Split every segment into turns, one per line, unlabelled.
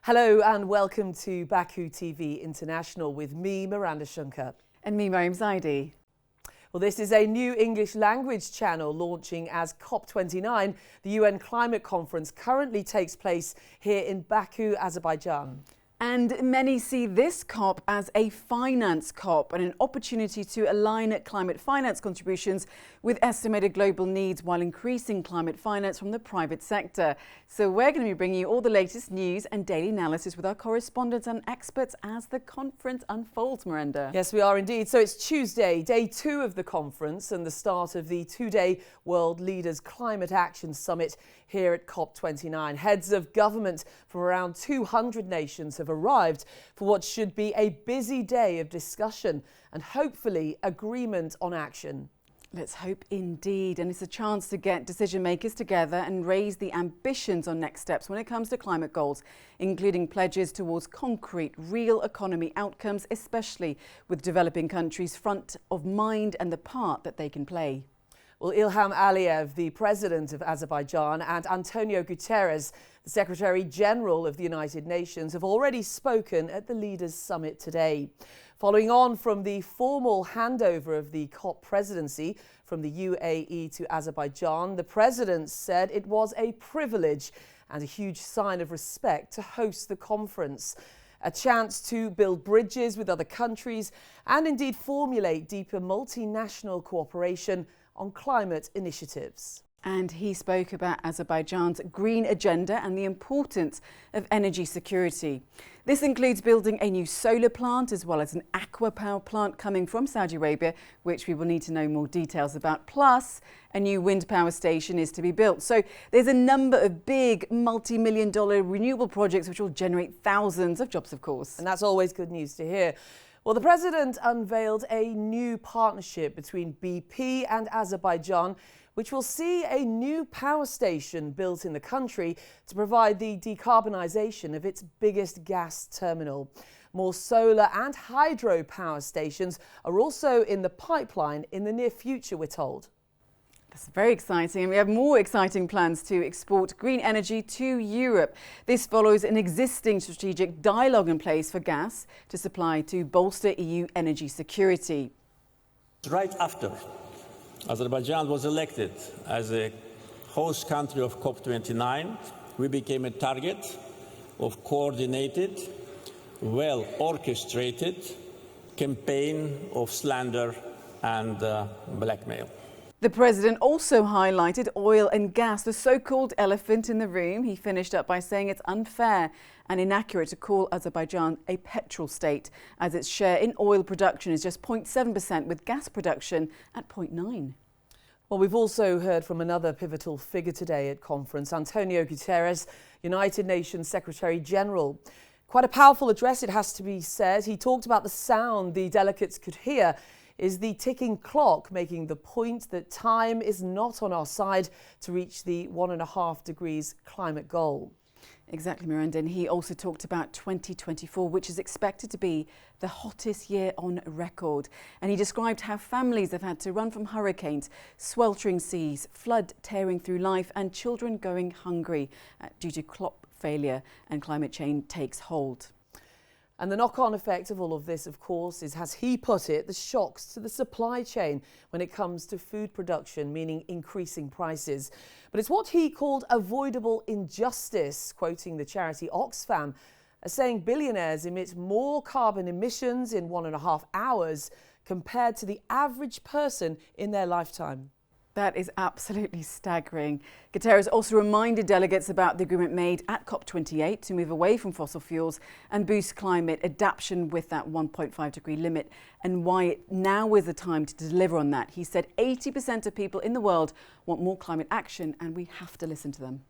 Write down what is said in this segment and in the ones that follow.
Hello and welcome to Baku TV International with me, Miranda Shunker.
And me, Mariam Zaidi.
Well, this is a new English language channel launching as COP29. The UN climate conference currently takes place here in Baku, Azerbaijan.
And many see this COP as a finance COP and an opportunity to align climate finance contributions with estimated global needs while increasing climate finance from the private sector. So we're going to be bringing you all the latest news and daily analysis with our correspondents and experts as the conference unfolds, Miranda.
Yes, we are indeed. So it's Tuesday, day 2 of the conference and the start of the 2-day World Leaders Climate Action Summit here at COP29. Heads of government from around 200 nations have arrived for what should be a busy day of discussion and hopefully agreement on action.
Let's hope indeed. And it's a chance to get decision makers together and raise the ambitions on next steps when it comes to climate goals, including pledges towards concrete, real economy outcomes, especially with developing countries front of mind and the part that they can play.
Well, Ilham Aliyev, the president of Azerbaijan, and Antonio Guterres, the Secretary General of the United Nations, have already spoken at the Leaders' Summit today. Following on from the formal handover of the COP presidency from the UAE to Azerbaijan, the president said it was a privilege and a huge sign of respect to host the conference. A chance to build bridges with other countries and indeed formulate deeper multinational cooperation on climate initiatives.
And he spoke about Azerbaijan's green agenda and the importance of energy security. This includes building a new solar plant as well as an aqua power plant coming from Saudi Arabia, which we will need to know more details about. Plus, a new wind power station is to be built. So there's a number of big multi-million-dollar renewable projects which will generate thousands of jobs, of course.
And that's always good news to hear. Well, the president unveiled a new partnership between BP and Azerbaijan, which will see a new power station built in the country to provide the decarbonisation of its biggest gas terminal. More solar and hydro power stations are also in the pipeline in the near future, we're told.
That's very exciting, and we have more exciting plans to export green energy to Europe. This follows an existing strategic dialogue in place for gas to supply to bolster EU energy security.
Right after Azerbaijan was elected as a host country of COP29, we became a target of coordinated, well-orchestrated campaign of slander and blackmail.
The president also highlighted oil and gas, the so-called elephant in the room. He finished up by saying it's unfair and inaccurate to call Azerbaijan a petrol state, as its share in oil production is just 0.7%, with gas production at 0.9%.
Well, we've also heard from another pivotal figure today at conference, Antonio Guterres, United Nations Secretary General. Quite a powerful address, it has to be said. He talked about the sound the delegates could hear is the ticking clock, making the point that time is not on our side to reach the 1.5 degrees climate goal.
Exactly, Miranda. And he also talked about 2024, which is expected to be the hottest year on record. And he described how families have had to run from hurricanes, sweltering seas, flood tearing through life, and children going hungry due to crop failure and climate change takes hold.
And the knock-on effect of all of this, of course, is, as he put it, the shocks to the supply chain when it comes to food production, meaning increasing prices. But it's what he called avoidable injustice, quoting the charity Oxfam, as saying billionaires emit more carbon emissions in 1.5 hours compared to the average person in their lifetime.
That is absolutely staggering. Guterres also reminded delegates about the agreement made at COP28 to move away from fossil fuels and boost climate adaptation with that 1.5 degree limit, and why now is the time to deliver on that. He said 80% of people in the world want more climate action, and we have to listen to them.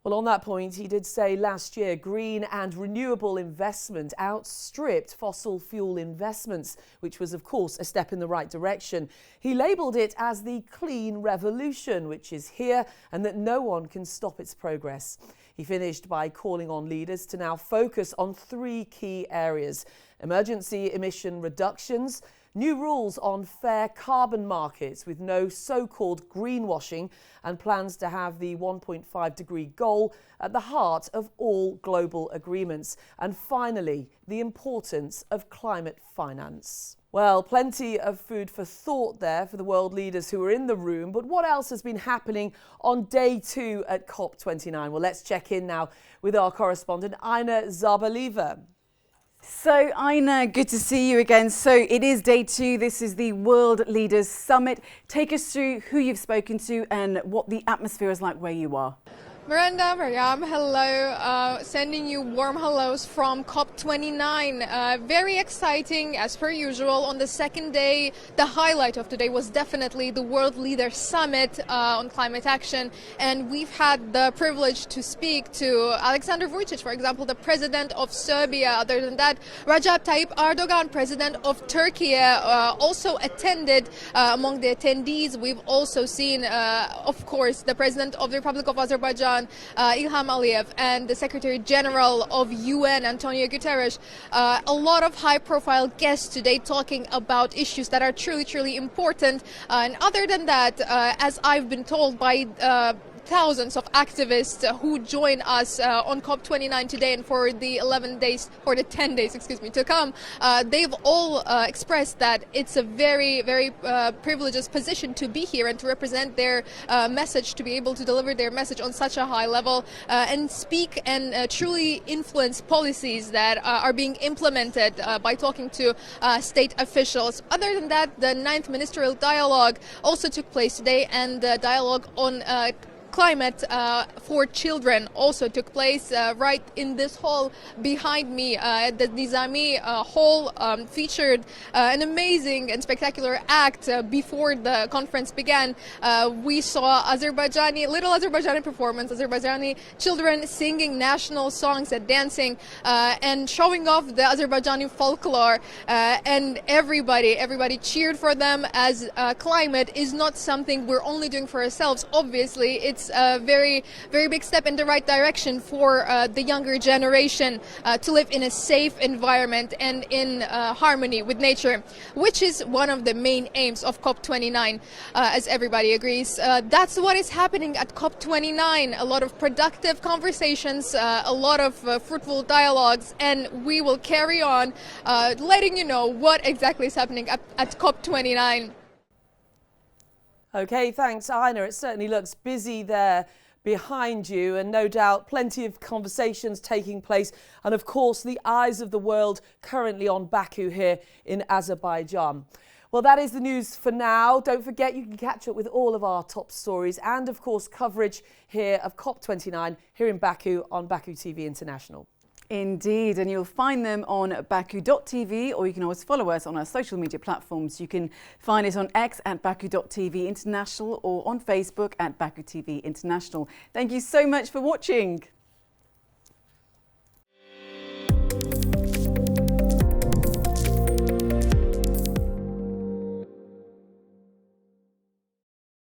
Well, on that point, he did say last year green and renewable investment outstripped fossil fuel investments, which was, of course, a step in the right direction. He labelled it as the clean revolution, which is here, and that no one can stop its progress. He finished by calling on leaders to now focus on 3 key areas: emergency emission reductions, new rules on fair carbon markets with no so-called greenwashing, and plans to have the 1.5-degree goal at the heart of all global agreements. And finally, the importance of climate finance. Well, plenty of food for thought there for the world leaders who were in the room. But what else has been happening on day 2 at COP29? Well, let's check in now with our correspondent, Ina Zabaliva.
So, Ina, good to see you again. So it is day 2. This is the World Leaders Summit. Take us through who you've spoken to and what the atmosphere is like where you are.
Miranda, Mariam, hello. Sending you warm hellos from COP29. Very exciting, as per usual. On the second day, the highlight of today was definitely the World Leaders Summit on climate action. And we've had the privilege to speak to Alexander Vučić, for example, the president of Serbia. Other than that, Recep Tayyip Erdogan, president of Turkey, also attended. Among the attendees, we've also seen, of course, the president of the Republic of Azerbaijan, Ilham Aliyev, and the Secretary General of UN, Antonio Guterres. A lot of high-profile guests today talking about issues that are truly important. And other than that, as I've been told by thousands of activists who join us on COP29 today and for the 10 days, to come, they've all expressed that it's a very privileged position to be here and to represent their message, to be able to deliver their message on such a high level and speak and truly influence policies that are being implemented by talking to state officials. Other than that, the 9th Ministerial Dialogue also took place today, and the dialogue on climate for children also took place right in this hall behind me. The Nizami hall featured an amazing and spectacular act before the conference began. We saw little Azerbaijani performance, Azerbaijani children singing national songs and dancing and showing off the Azerbaijani folklore, and everybody cheered for them, as climate is not something we're only doing for ourselves. Obviously, it's a very big step in the right direction for the younger generation to live in a safe environment and in harmony with nature, which is one of the main aims of COP29, as everybody agrees. That's what is happening at COP29. A lot of productive conversations, a lot of fruitful dialogues, and we will carry on letting you know what exactly is happening at COP29.
OK, thanks, Ina. It certainly looks busy there behind you, and no doubt plenty of conversations taking place, and of course the eyes of the world currently on Baku here in Azerbaijan. Well, that is the news for now. Don't forget, you can catch up with all of our top stories and of course coverage here of COP29 here in Baku on Baku TV International.
Indeed, and you'll find them on Baku.tv, or you can always follow us on our social media platforms. You can find us on X at Baku.tv International or on Facebook at Baku TV International. Thank you so much for watching.